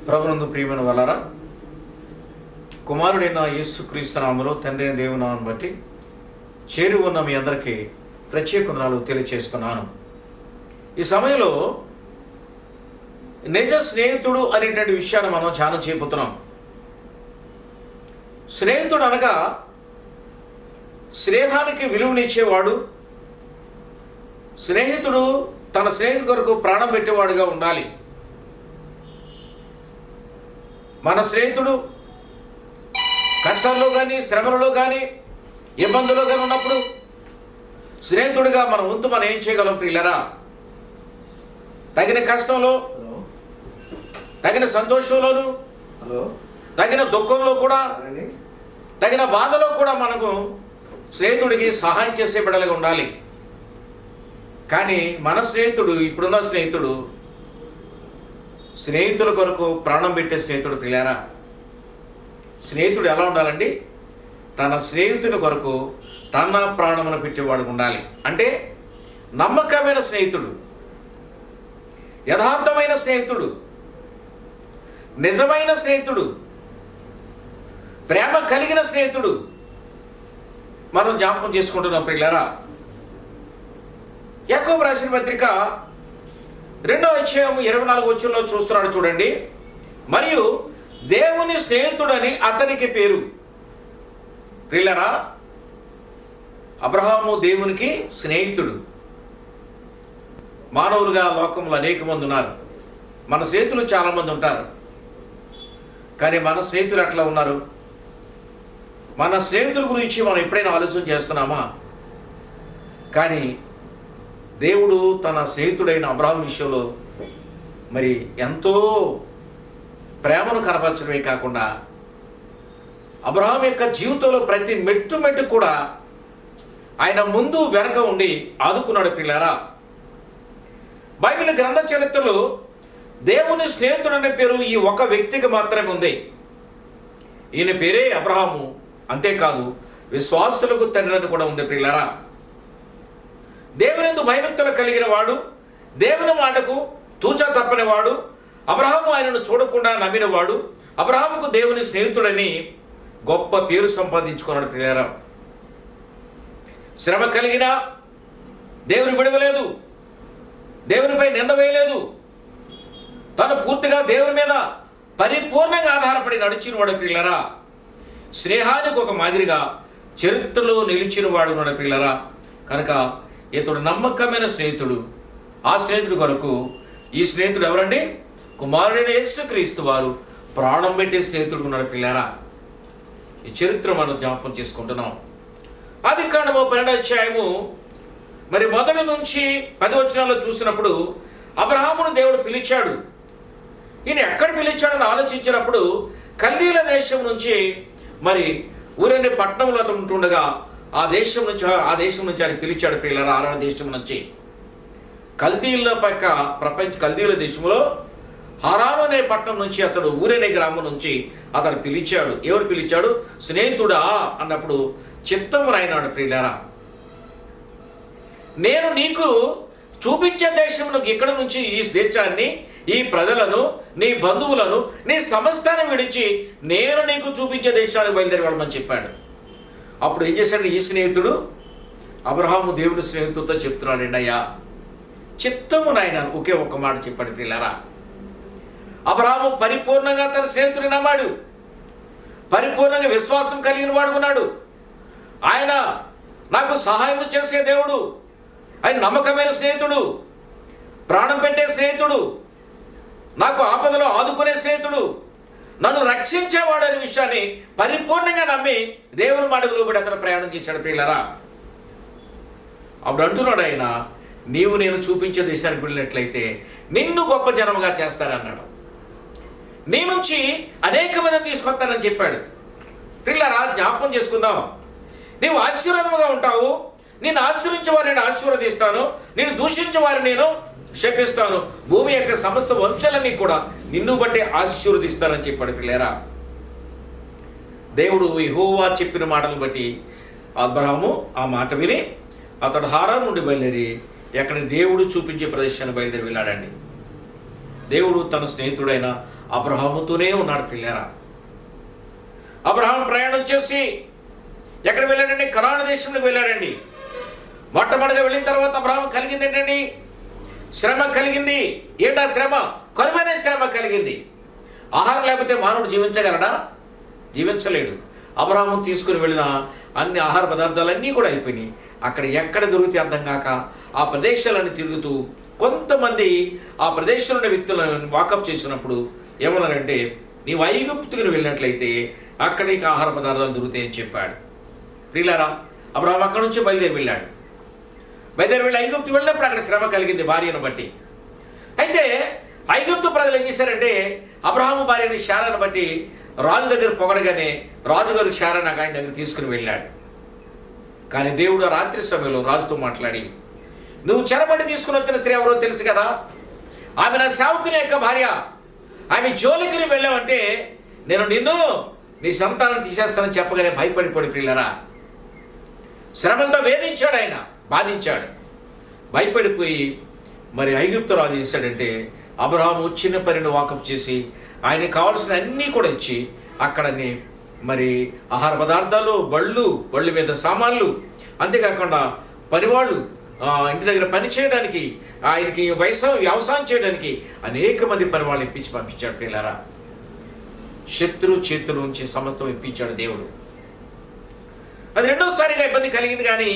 ప్రభునందు ప్రియమైన వాళ్ళారా, కుమారుడైన యేసుక్రీస్తు నామములో తండ్రి అయిన దేవుని నామమును బట్టి చేరి ఉన్న మీ అందరికీ ప్రత్యేక వందనాలు తెలియచేస్తున్నాను. ఈ సమయంలో నిజ స్నేహితుడు అనేటువంటి విషయాన్ని మనం ధ్యానం చేయబోతున్నాం. స్నేహితుడు అనగా స్నేహానికి విలువనిచ్చేవాడు. స్నేహితుడు తన స్నేహితుడి కొరకు ప్రాణం పెట్టేవాడుగా ఉండాలి. మన స్నేహితుడు కష్టాల్లో కానీ, శ్రమలలో కానీ, ఇబ్బందుల్లో కానీ ఉన్నప్పుడు స్నేహితుడిగా మన వంతు మనం ఏం చేయగలం ప్రియులరా? తగిన కష్టంలో, తగిన సంతోషంలోను, తగిన దుఃఖంలో కూడా, తగిన బాధలో కూడా మనకు స్నేహితుడికి సహాయం చేసే బిడ్డలుగా ఉండాలి. కానీ మన స్నేహితుడు, ఇప్పుడున్న స్నేహితుడు, స్నేహితుల కొరకు ప్రాణం పెట్టే స్నేహితుడు ప్రియులారా. స్నేహితుడు ఎలా ఉండాలండి? తన స్నేహితుని కొరకు తన ప్రాణమును పెట్టేవాడు ఉండాలి. అంటే నమ్మకమైన స్నేహితుడు, యథార్థమైన స్నేహితుడు, నిజమైన స్నేహితుడు, ప్రేమ కలిగిన స్నేహితుడు మనం జ్ఞాపకం చేసుకుంటున్నాం ప్రియులారా. యాకోబు రాసిన పత్రిక 2వ అధ్యాయం 24వ వచనంలో చూస్తున్నాడు చూడండి. మరియు దేవుని స్నేహితుడని అతనికి పేరు. ప్రియులారా, అబ్రహాము దేవునికి స్నేహితుడు. మానవులుగా లోకంలో అనేక మంది ఉన్నారు. మన స్నేహితులు చాలామంది ఉంటారు. కానీ మన స్నేహితులు ఎట్లా ఉన్నారు? మన స్నేహితుల గురించి మనం ఎప్పుడైనా ఆలోచన చేస్తున్నామా? కానీ దేవుడు తన స్నేహితుడైన అబ్రహాం విషయంలో మరి ఎంతో ప్రేమను కనపరచడమే కాకుండా అబ్రహాం యొక్క జీవితంలో ప్రతి మెట్టు కూడా ఆయన ముందు వెనక ఉండి ఆదుకున్నాడు పిల్లారా. బైబిల్ గ్రంథ చరిత్రలో దేవుని స్నేహితుడు అనే పేరు ఈ ఒక వ్యక్తికి మాత్రమే ఉంది. ఈయన పేరే అబ్రహాము. అంతేకాదు, విశ్వాసులకు తండ్రి అని కూడా ఉంది పిల్లారా. దేవునిందు భయభక్తులు కలిగిన వాడు, దేవుని మాటకు తూచా తప్పని వాడు, అబ్రహాము ఆయనను చూడకుండా నమ్మినవాడు, అబ్రహాముకు దేవుని స్నేహితుడని గొప్ప పేరు సంపాదించుకున్నాడు ప్రియులారా. శ్రమ కలిగినా దేవుని విడవలేదు, దేవునిపై నింద వేయలేదు. తను పూర్తిగా దేవుని మీద పరిపూర్ణంగా ఆధారపడి నడిచిన వాడు ప్రియులారా. స్నేహానికి ఒక మాదిరిగా చరిత్రలో నిలిచిన వాడు ఉన్నాడు ప్రియులారా. కనుక ఇతడు నమ్మకమైన స్నేహితుడు. ఆ స్నేహితుడి కొరకు ఈ స్నేహితుడు ఎవరండి? కుమారుడైన యేసుక్రీస్తు వారు ప్రాణం పెట్టే స్నేహితుడు ఉన్నాడు పిల్లారా. ఈ చరిత్ర మనం జ్ఞాపకం చేసుకుంటున్నాం. ఆదికాండము 12వ అధ్యాయము మరి 1 నుంచి 10 వచనాల్లో చూసినప్పుడు అబ్రహామును దేవుడు పిలిచాడు. ఈయన ఎక్కడ పిలిచాడని ఆలోచించినప్పుడు కల్దీల దేశం నుంచి మరి ఊరని పట్టణంలో అతను ఉంటుండగా ఆ దేశం నుంచి ఆయన పిలిచాడు పిల్లరా. 6వ దేశం నుంచి కల్దీల పక్క కల్దీల దేశంలో హారాను అనే పట్టణం నుంచి అతడు ఊరనే గ్రామం నుంచి అతను పిలిచాడు. ఎవరు పిలిచాడు? స్నేహితుడా అన్నప్పుడు చిత్తము రాయినాడు ప్రియులారా. నేను నీకు చూపించే దేశమును ఇక్కడ నుంచి ఈ దేశాన్ని, ఈ ప్రజలను, నీ బంధువులను, నీ సమస్తాన్ని విడిచి నేను నీకు చూపించే దేశానికి బయలుదేరి వెళ్ళమని చెప్పాడు. అప్పుడు ఏం చేశాడు ఈ స్నేహితుడు? అబ్రహాము దేవుని స్నేహితుడితో చెప్తున్నాడండి, అయ్యా చిత్తము నాయన ఒకే ఒక్క మాట చెప్పాడు ప్రియులారా. అబ్రహాము పరిపూర్ణంగా తన స్నేహితుడిని నమ్మాడు, పరిపూర్ణంగా విశ్వాసం కలిగిన వాడు ఉన్నాడు. ఆయన నాకు సహాయం చేసే దేవుడు, ఆయన నమ్మకమైన స్నేహితుడు, ప్రాణం పెట్టే స్నేహితుడు, నాకు ఆపదలో ఆదుకునే స్నేహితుడు, నన్ను రక్షించేవాడు అనే విషయాన్ని పరిపూర్ణంగా నమ్మి దేవుని మాటకు లోబడి అతను ప్రయాణం చేశాడు ప్రియులారా. అప్పుడు అంటున్నాడు ఆయన, నీవు నేను చూపించే దేశానికి వెళ్ళినట్లయితే నిన్ను గొప్ప జనముగా చేస్తానన్నాడు. నీ నుంచి అనేక మందిని తీసుకొస్తానని చెప్పాడు. ప్రియులారా, జ్ఞాపకం చేసుకుందాం. నీవు ఆశీర్వాదముగా ఉంటావు. నేను ఆశ్రయించే వారిని నేను ఆశీర్వదిస్తాను, నేను దూషించే వారిని నేను శపిస్తాను. భూమి యొక్క సమస్త వంశాలన్నీ కూడా నిన్ను బట్టి ఆశీర్వదిస్తానని చెప్పాడు పిల్లారా. దేవుడు యెహోవా చెప్పిన మాటలను బట్టి అబ్రహాము ఆ మాట విని అతడు హారాను నుండి బయలుదేరి ఎక్కడ దేవుడు చూపించే ప్రదేశాన్ని బయలుదేరి వెళ్ళాడండి. దేవుడు తన స్నేహితుడైన అబ్రహాముతోనే ఉన్నాడు పిల్లారా. అబ్రహాం ప్రయాణం చేసి ఎక్కడ వెళ్ళాడండి? కనాను దేశంలోకి వెళ్ళాడండి. మొట్టమొదటిగా వెళ్ళిన తర్వాత అబ్రహాం కలిగింది ఏంటండి? శ్రమ కలిగింది. ఏంటా శ్రమ? కరువైన శ్రమ కలిగింది. ఆహారం లేకపోతే మానవుడు జీవించగలడా? జీవించలేడు. అబ్రహాము తీసుకుని వెళ్ళిన అన్ని ఆహార పదార్థాలన్నీ కూడా అయిపోయినాయి. అక్కడ ఎక్కడ దొరికితే అర్థం కాక ఆ ప్రదేశాలన్నీ తిరుగుతూ కొంతమంది ఆ ప్రదేశంలో ఉన్న వ్యక్తులను వాకప్ చేసినప్పుడు ఏమన్నారంటే, నీవు ఐగుప్తుకుని వెళ్ళినట్లయితే అక్కడ నీకు ఆహార పదార్థాలు దొరుకుతాయని చెప్పాడు. ప్రియులారా, అబ్రహాం అక్కడి నుంచి బయలుదేరి వెళ్ళాడు. బయలుదేరి వెళ్ళి ఐగుప్తు వెళ్ళినప్పుడు అక్కడ శ్రమ కలిగింది భార్యను బట్టి. అయితే ఐగుప్తు ప్రజలు ఏం చేశారంటే, అబ్రహాము భార్యని శారాను బట్టి రాజు దగ్గర పొగడగానే రాజుగారు శారాను ఆయన దగ్గర తీసుకుని వెళ్ళాడు. కానీ దేవుడు రాత్రి సమయంలో రాజుతో మాట్లాడి, నువ్వు చెరబడి తీసుకుని వచ్చిన స్త్రీ ఎవరో తెలుసు కదా, ఆమె నా సేవకుని యొక్క భార్య, ఆమె జోలికి నువ్వు వెళ్ళావంటే నేను నిన్ను నీ సంతానం తీసేస్తానని చెప్పగానే భయపడిపోయి పిల్లరా, శ్రమలతో వేధించాడు, ఆయన బాధించాడు. భయపడిపోయి మరి ఐగుప్తు రాజు చేశాడంటే, అబ్రహాము చిన్న పనిని వాకప్ చేసి ఆయనకు కావాల్సిన అన్నీ కూడా ఇచ్చి అక్కడనే మరి ఆహార పదార్థాలు, బళ్ళు మీద సామాన్లు, అంతేకాకుండా పనివాళ్ళు ఇంటి దగ్గర పని చేయడానికి, ఆయనకి వ్యవసాయం చేయడానికి అనేక మంది పనివాళ్ళు ఇప్పించి పంపించాడు పిల్లరా. శత్రు చేతుల నుంచి సమస్తం ఇప్పించాడు దేవుడు. అది రెండోసారిగా ఇబ్బంది కలిగింది. కానీ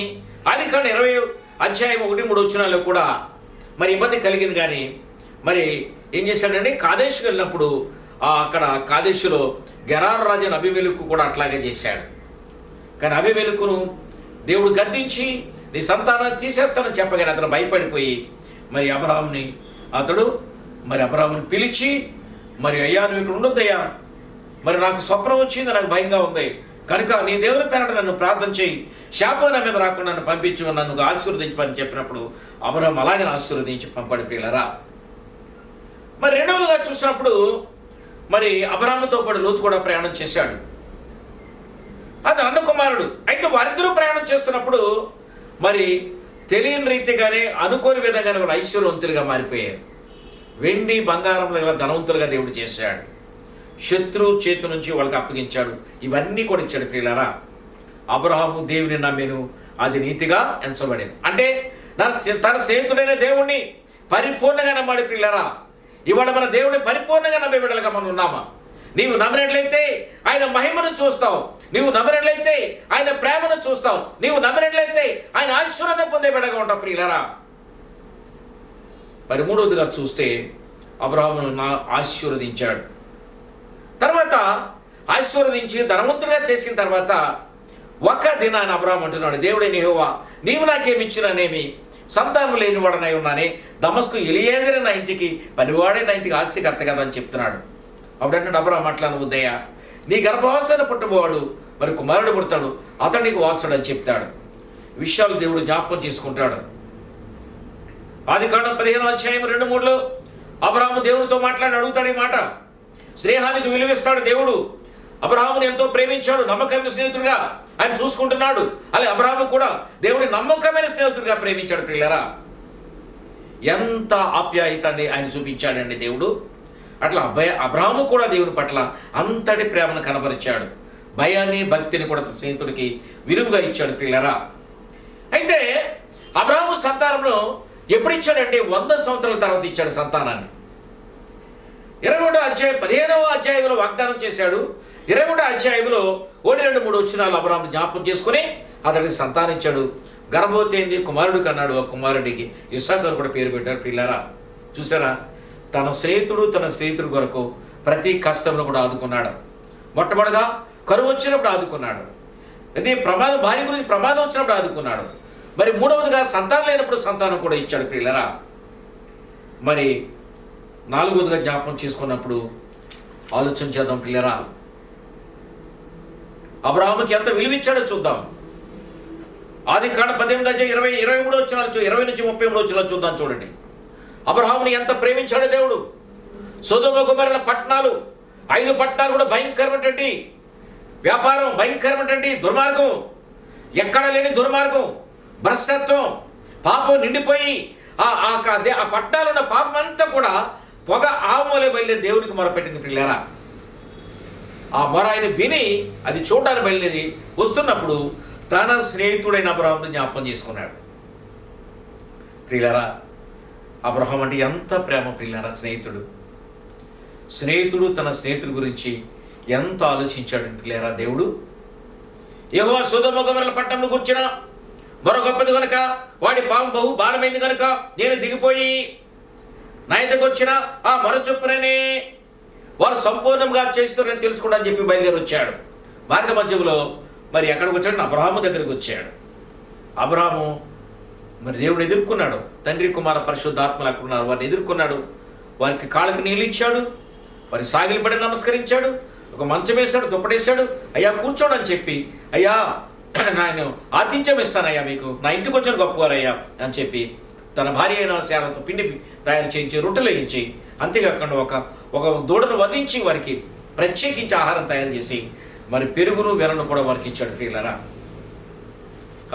ఆదికాండం 20:1-3 కూడా మరి ఇబ్బంది కలిగింది. కానీ మరి ఏం చేశాడంటే, కాదేశుకు వెళ్ళినప్పుడు అక్కడ కాదేశులో గెరారు రాజు అబీమెలెకు కూడా అట్లాగే చేశాడు. కానీ అబీమెలెకును దేవుడు గద్దించి నీ సంతానాన్ని తీసేస్తానని చెప్పగానే అతను భయపడిపోయి మరి అబ్రహాముని పిలిచి, మరి అయ్యా నువ్వు ఇక్కడ ఉండొద్దయ్యా, మరి నాకు స్వప్నం వచ్చింది, నాకు భయంగా ఉంది, కనుక నీ దేవుని పేరట నన్ను ప్రార్థన చేయి, శాపం నా మీద రాకుండా నన్ను పంపించు, నన్ను ఆశీర్వదించమని చెప్పినప్పుడు అబ్రహాం అలాగే ఆశీర్వదించి పంపడి పిల్లరా. మరి రెండవదిగా చూసినప్పుడు మరి అబ్రహాముతో పాటు లోతు కూడా ప్రయాణం చేశాడు. అతను అన్న కుమారుడు. అయితే వారిద్దరూ ప్రయాణం చేస్తున్నప్పుడు మరి తెలియని రీతిగానే అనుకోని విధంగానే వాళ్ళు ఐశ్వర్యవంతులుగా మారిపోయారు. వెండి బంగారంలో గల ధనవంతులుగా దేవుడు చేశాడు. శత్రువు చేతి నుంచి వాళ్ళకి అప్పగించాడు. ఇవన్నీ కూడా ఇచ్చాడు ప్రియులారా. అబ్రహాము దేవుని నమ్మెను, అది నీతిగా ఎంచబడేది. అంటే తన స్నేహితుడైన దేవుణ్ణి పరిపూర్ణంగా నమ్మాడు ప్రియులారా. ఇవాళ మన దేవుడిని పరిపూర్ణంగా నమ్మే బిడ్డలుగా మనం ఉన్నామా? నీవు నమ్మినట్లయితే ఆయన మహిమను చూస్తావు, నీవు నమ్మినట్లయితే ఆయన ప్రేమను చూస్తావు, నీవు నమ్మినట్లయితే ఆయన ఆశీర్వాదం పొందే బిడ్డగా ఉంటావు ప్రియులారా. మరి మూడవదిగా చూస్తే అబ్రహామును ఆశీర్వదించాడు. తర్వాత ఆశీర్వదించి ధనవంతుడిగా చేసిన తర్వాత ఒక దినాన్ని అబ్రహాము అంటున్నాడు, దేవుడైన యెహోవా నీవు నాకేమిచ్చినానేమి, సంతానం లేనివాడనై ఉన్నానే, దమస్కు ఎలియేజరు నా ఇంటికి పనివాడే నా ఇంటికి ఆస్తికర్త కదా అని చెప్తున్నాడు. అప్పుడంటే అబ్రహాము అట్లా నువ్వుదయ్యా, నీ గర్భవాసాన్ని పుట్టబోవాడు, మరి కుమారుడు పుడతాడు, అతడు నీకు వారసుడు అని చెప్తాడు. విషయాలు దేవుడు జ్ఞాపకం చేసుకుంటాడు. ఆదికాండం 15:2-3 అబ్రహాము దేవునితో మాట్లాడి అడుగుతాడు ఈ మాట. స్నేహానికి విలువిస్తాడు దేవుడు. అబ్రహాముని ఎంతో ప్రేమించాడు, నమ్మకమైన స్నేహితుడిగా ఆయన చూసుకుంటున్నాడు. అలాగే అబ్రహాము కూడా దేవుడి నమ్మకమైన స్నేహితుడిగా ప్రేమించాడు ప్రియులారా. ఎంత ఆప్యాయతని ఆయన చూపించాడండి దేవుడు. అట్లా అబ్రహాము కూడా దేవుని పట్ల అంతటి ప్రేమను కనబరిచాడు. భయాన్ని భక్తిని కూడా స్నేహితుడికి విలువగా ఇచ్చాడు ప్రియులారా. అయితే అబ్రహాము సంతానంలో ఎప్పుడు ఇచ్చాడంటే 100 సంవత్సరాల తర్వాత ఇచ్చాడు సంతానాన్ని. 15వ అధ్యాయంలో వాగ్దానం చేశాడు. 21వ అధ్యాయంలో 1-2-3 అబ్రహాము జ్ఞాపకం చేసుకుని అతడికి సంతానించాడు. గర్భవతి అయింది, కుమారుడు కన్నాడు. ఆ కుమారుడికి ఇస్సాకు అని కూడా పేరు పెట్టాడు ప్రియులారా. చూసారా, తన స్నేహితుడు కొరకు ప్రతి కష్టంలో కూడా ఆదుకున్నాడు. మొట్టమొదటిగా కరువు వచ్చినప్పుడు ఆదుకున్నాడు. అది భార్య గురించి ప్రమాదం వచ్చినప్పుడు ఆదుకున్నాడు. మరి మూడవదిగా సంతానం లేనప్పుడు సంతానం కూడా ఇచ్చాడు ప్రియులారా. మరి 4వదిగా జ్ఞాపకం చేసుకున్నప్పుడు ఆలోచన చేద్దాం ప్రియులారా. అబ్రహాముకి ఎంత విలువిచ్చాడో చూద్దాం. ఆదికాండం 18:20-23 చూద్దాం. చూడండి, అబ్రహాముని ఎంత ప్రేమించాడో దేవుడు. సొదొమ గొమొర్రా పట్టణాలు, 5 పట్టణాలు కూడా భయంకరమైనటువంటి వ్యాపారం, భయంకరమైనటువంటి దుర్మార్గం, ఎక్కడ లేని దుర్మార్గం, భ్రష్టత్వం, పాపం నిండిపోయి ఆ పట్టణాలు ఉన్న పాపం అంతా కూడా పొగ ఆవుమలే బయలుదేరి దేవునికి మొరపెట్టింది ప్రియులారా. ఆ మొర ఆయన విని అది చూడడానికి బయలుదేరి వస్తున్నప్పుడు తన స్నేహితుడైన అబ్రహామును జ్ఞాపకం చేసుకున్నాడు. ప్రియులారా, అబ్రహాం అంటే ఎంత ప్రేమ ప్రియులారా. స్నేహితుడు తన స్నేహితుడి గురించి ఎంత ఆలోచించాడు ప్రియులారా. దేవుడు యెహోవా సొదొమ గొమొర్రా పట్టణంను గూర్చిన మొర గొప్పది కనుక వాడి పాపం బహు భారమైంది కనుక నేను దిగిపోయి నా ఇంటికి వచ్చిన ఆ మొర చొప్పుననే వారు సంపూర్ణంగా చేస్తున్నారని తెలుసుకోవడం అని చెప్పి బయలుదేరి వచ్చాడు. మార్గ మధ్యంలో మరి ఎక్కడికి వచ్చాడు? అబ్రహాము దగ్గరికి వచ్చాడు. అబ్రహాము మరి దేవుడు ఎదుర్కొన్నాడు. తండ్రి కుమార పరిశుద్ధాత్మలు అక్కడ ఉన్నారు, వారిని ఎదుర్కొన్నాడు. వారికి కాళ్ళకి నీళ్ళు ఇచ్చాడు, వారి సాగిలిపడి నమస్కరించాడు, ఒక మంచం వేశాడు, దుప్పటేశాడు. అయ్యా కూర్చోడని చెప్పి, అయ్యా నేను ఆతిథ్యం ఇస్తానయ్యా మీకు, నా ఇంటికి వచ్చిన గొప్పవారయ్యా అని చెప్పి తన భార్య అయిన శారతో పిండి తయారు చేయించి రొట్టెలు వేయించి, అంతేకాకుండా ఒక దూడను వధించి వారికి ప్రత్యేకించి ఆహారం తయారు చేసి మరి పెరుగును వెనను కూడా వారికి ఇచ్చాడు ప్రియులారా.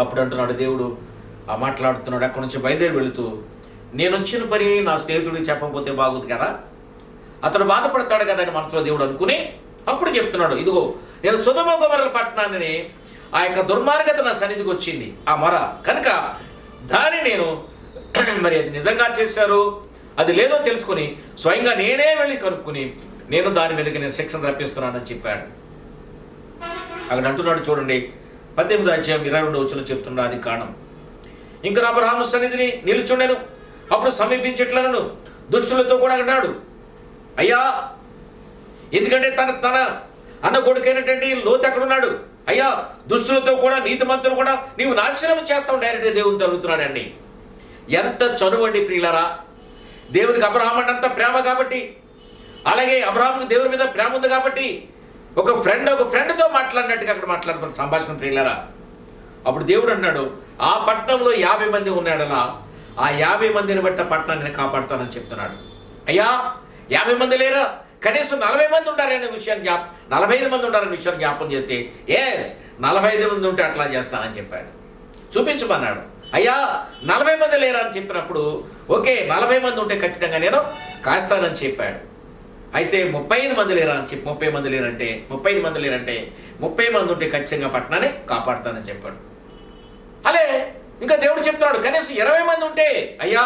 అప్పుడు అంటున్నాడు దేవుడు, ఆ మాట్లాడుతున్నాడు అక్కడి నుంచి బయలుదేరి వెళుతూ, నేను వచ్చిన పని నా స్నేహితుడికి చెప్పకపోతే బాగుంది కదా, అతను బాధపడతాడు కదా అని మనసులో దేవుడు అనుకుని అప్పుడు చెప్తున్నాడు, ఇదిగో నేను సొదొమ గొమొర్రా పట్టణాన్ని ఆ యొక్క దుర్మార్గత నా సన్నిధికి వచ్చింది, ఆ మొర కనుక దాన్ని నేను మరి అది నిజంగా చేశారు అది లేదో తెలుసుకుని స్వయంగా నేనే వెళ్ళి కనుక్కుని నేను దాని మీదకి నేను శిక్షణ రప్పిస్తున్నానని చెప్పాడు. అక్కడ అంటున్నాడు చూడండి, 18వ అధ్యాయం 22వ వచనం చెప్తున్నాడు. అది కారణం ఇంకా అబ్రహాము సన్నిధిని నిలుచుండెను. అప్పుడు సమీపించట్లను దుష్టులతో కూడా అన్నాడు, అయ్యా ఎందుకంటే తన అన్న కొడుకైనటువంటి లోతు అక్కడున్నాడు, అయ్యా దుష్టులతో కూడా నీతిమంతులు కూడా నీవు నాశనం చేస్తావు డైరెక్ట్గా దేవుని తలుగుతున్నాడండి. ఎంత చనువండి ప్రియులారా. దేవునికి అబ్రహాం అంటే అంత ప్రేమ కాబట్టి, అలాగే అబ్రహాంకి దేవుని మీద ప్రేమ ఉంది కాబట్టి ఒక ఫ్రెండ్తో మాట్లాడినట్టుగా అక్కడ మాట్లాడుతున్న సంభాషణ ప్రియులారా. అప్పుడు దేవుడు అన్నాడు, ఆ పట్టణంలో 50 మంది ఉన్నాడలా, ఆ 50 మందిని బట్టి పట్టణాన్ని నేను కాపాడుతానని చెప్తున్నాడు. అయ్యా 50 మంది లేరా, కనీసం 40 మంది ఉంటారనే విషయాన్ని 45 మంది ఉంటారనే విషయాన్ని జ్ఞాపం చేస్తే, 45 మంది ఉంటే అట్లా చేస్తానని చెప్పాడు. చూపించమన్నాడు. అయ్యా 40 మంది లేరా అని చెప్పినప్పుడు ఓకే 40 మంది ఉంటే ఖచ్చితంగా నేను కాస్తానని చెప్పాడు. అయితే 35 మంది లేరా అని చెప్పి 30 మంది లేరంటే 35 మంది లేరంటే 30 మంది ఉంటే ఖచ్చితంగా పట్టణాన్ని కాపాడుతానని చెప్పాడు. అలే ఇంకా దేవుడు చెప్తున్నాడు, కనీసం 20 మంది ఉంటే, అయ్యా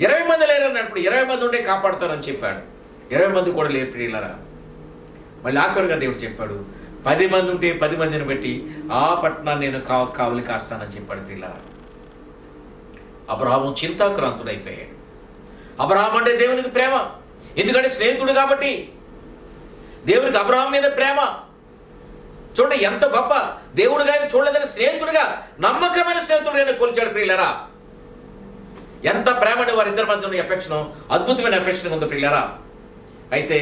20 మంది లేరన్నప్పుడు 20 మంది ఉంటే కాపాడుతానని చెప్పాడు. 20 మంది కూడా లేరు ప్రియులారా. మళ్ళీ ఆఖరుగా దేవుడు చెప్పాడు, 10 మంది ఉంటే 10 మందిని బట్టి ఆ పట్టణాన్ని నేను కావలి కాస్తానని చెప్పాడు ప్రియులారా. అబ్రహాము చింతాక్రాంతుడైపోయాడు. అబ్రహాం అంటే దేవునికి ప్రేమ, ఎందుకంటే స్నేహితుడు కాబట్టి దేవునికి అబ్రహాం మీద ప్రేమ. చూడండి ఎంత గొప్ప దేవుడు గారిని చూడలేదని స్నేహితుడిగా, నమ్మకమైన స్నేహితుడిగా కొలిచాడు ప్రియులారా. ఎంత ప్రేమ అంటే వారిద్దరి మధ్య ఉన్న ఎఫెక్షన్, అద్భుతమైన ఎఫెక్షన్ ఉంది ప్రియులారా. అయితే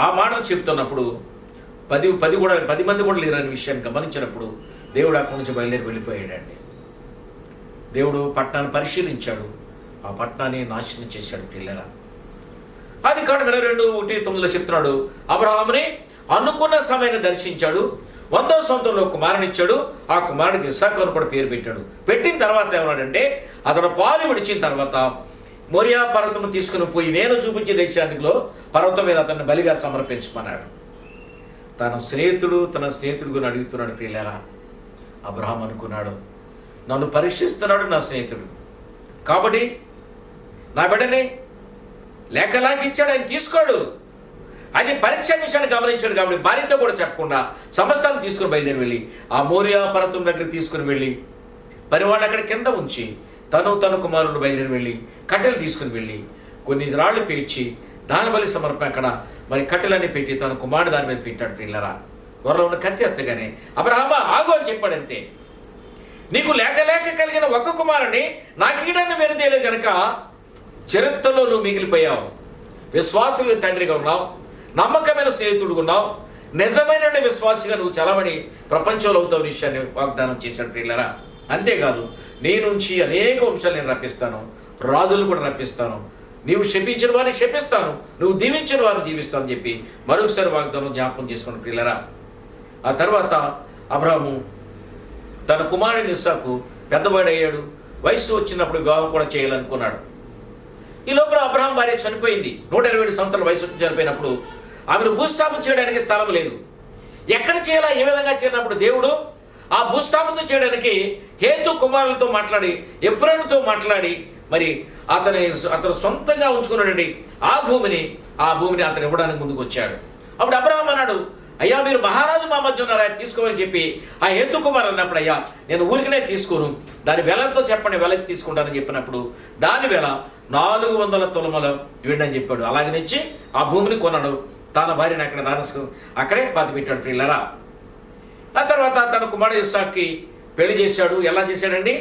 ఆ మాటలు చెప్తున్నప్పుడు 10 మంది కూడా లేరనే విషయాన్ని గమనించినప్పుడు దేవుడు అక్కడి నుంచి బయలుదేరి వెళ్ళిపోయాడండి. దేవుడు పట్టణాన్ని పరిశీలించాడు, ఆ పట్టణాన్ని నాశనం చేశాడు ప్రియులారా. ఆదికాండం 22:1-9 చెప్తున్నాడు, అబ్రహాముని అనుకున్న సమయాన్ని దర్శించాడు, 100వ సంవత్సరంలో కుమారునిచ్చాడు, ఆ కుమారుడికి ఇస్సాకు అని కూడా పేరు పెట్టాడు. పెట్టిన తర్వాత ఏమన్నాడంటే, అతడు పాలు విడిచిన తర్వాత మోరియా పర్వతం తీసుకుని పోయి నేను చూపించే దేశానికిలో పర్వతం మీద అతన్ని బలిగా సమర్పించమన్నాడు. తన స్నేహితుడు గురించి అడుగుతున్నాడు ప్రియులారా. అబ్రహాం అనుకున్నాడు, నన్ను పరీక్షిస్తున్నాడు నా స్నేహితుడు కాబట్టి నా బిడ్డని లేకలాకి ఇచ్చాడు, ఆయన తీసుకోడు. అది పరీక్ష విషయాన్ని గమనించాడు కాబట్టి భార్యతో కూడా చెప్పకుండా సమస్తాన్ని తీసుకుని బయలుదేరి వెళ్ళి ఆ మోరియా పర్వతం దగ్గర తీసుకుని వెళ్ళి పని వాళ్ళు అక్కడ కింద ఉంచి తన కుమారుడు బయలుదేరి వెళ్ళి కట్టెలు తీసుకుని వెళ్ళి కొన్ని రాళ్ళు పేర్చి దాని బలి సమర్పణ అక్కడ మరి కట్టెలన్నీ పెట్టి తన కుమారుడు దాని మీద పెట్టాడు ప్రియులారా. త్వరలో ఉన్న కత్తి ఎత్తగానే అబ్రహామా ఆగు అని చెప్పాడు. అంతే, నీకు లేక కలిగిన ఒక్క కుమారుని నాకీడని వెనుదేలేదు కనుక చరిత్రలో నువ్వు మిగిలిపోయావు. విశ్వాసులకు తండ్రిగా ఉన్నావు, నమ్మకమైన స్నేహితుడుగా ఉన్నావు, నిజమైన విశ్వాసిగా నువ్వు చలమని ప్రపంచంలో అవుతావు విషయాన్ని వాగ్దానం చేశాడు ప్రియులారా. అంతేకాదు, నీ నుంచి అనేక వంశాలు నేను రప్పిస్తాను, రాజులు కూడా రప్పిస్తాను, నీవు శపించిన వారిని శపిస్తాను, నువ్వు దీవించిన వారిని దీవిస్తాను అని చెప్పి మరొకసారి వాగ్దానం జ్ఞాపకం చేసుకుని ప్రియులారా. ఆ తర్వాత అబ్రహాము తన కుమారుని ఇస్సాకు పెద్దవాడయ్యాడు. వయసు వచ్చినప్పుడు వివాహం కూడా చేయాలనుకున్నాడు. ఈ లోపల అబ్రహాం భార్య చనిపోయింది. 127 సంవత్సరాల వయసు వచ్చి చనిపోయినప్పుడు ఆమెను భూస్థాపన చేయడానికి స్థలం లేదు. ఎక్కడ చేయాలా, ఏ విధంగా చేరినప్పుడు దేవుడు ఆ భూస్థాపన చేయడానికి హేతు కుమారులతో మాట్లాడి, ఎబ్రోనుతో మాట్లాడి, మరి అతను సొంతంగా ఉంచుకున్నాడండి ఆ భూమిని అతను ఇవ్వడానికి ముందుకు వచ్చాడు. అప్పుడు అబ్రహాం అన్నాడు, అయ్యా మీరు మహారాజు మా మధ్య ఉన్నారా, తీసుకోమని చెప్పి ఆ హేతు కుమార్ అన్నప్పుడు, అయ్యా నేను ఊరికనే తీసుకోను, దాని వెలతో చెప్పండి, వెల తీసుకుంటానని చెప్పినప్పుడు దాని వెల 400 తులములు ఇవ్వండి అని చెప్పాడు. అలాగనిచ్చి ఆ భూమిని కొన్నాడు. తన భార్యని అక్కడే పాతి పెట్టాడు. పిల్లరా, ఆ తర్వాత తన కుమారుడు ఇస్సాకుకి పెళ్లి చేశాడు. ఎలా చేశాడండి?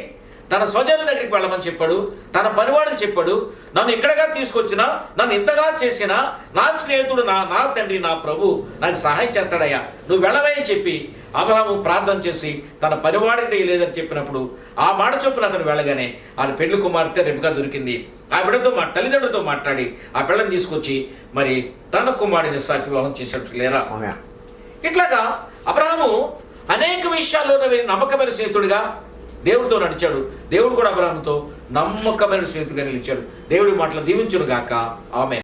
తన స్వజనుల దగ్గరికి వెళ్ళమని చెప్పాడు. తన పనివాడికి చెప్పాడు, నన్ను ఇక్కడగా తీసుకొచ్చినా, నన్ను ఇంతగా చేసినా నా స్నేహితుడు, నా తండ్రి, నా ప్రభు నాకు సహాయం చేస్తాడయ్యా, నువ్వు వెళ్ళవని చెప్పి అబ్రహాము ప్రార్థన చేసి తన పనివాడికి లేదని చెప్పినప్పుడు ఆ మాట చొప్పున అతను వెళ్ళగానే ఆయన పెళ్లి కుమార్తె రెబెకా దొరికింది. ఆ బిడ్డతో తల్లిదండ్రులతో మాట్లాడి ఆ పిల్లని తీసుకొచ్చి మరి తన కుమారుడిని ఇస్సాకుకి వివాహం చేసేట్టు లేరా. ఇట్లాగా అబ్రహాము అనేక విషయాల్లో నమ్మకమైన స్నేహితుడిగా దేవుడితో నడిచాడు. దేవుడు కూడా అబ్రహాముతో నమ్మకమైన స్నేహితుడిగా నిలిచాడు. దేవుడి మాటలు దీవించును గాక. ఆమేన్.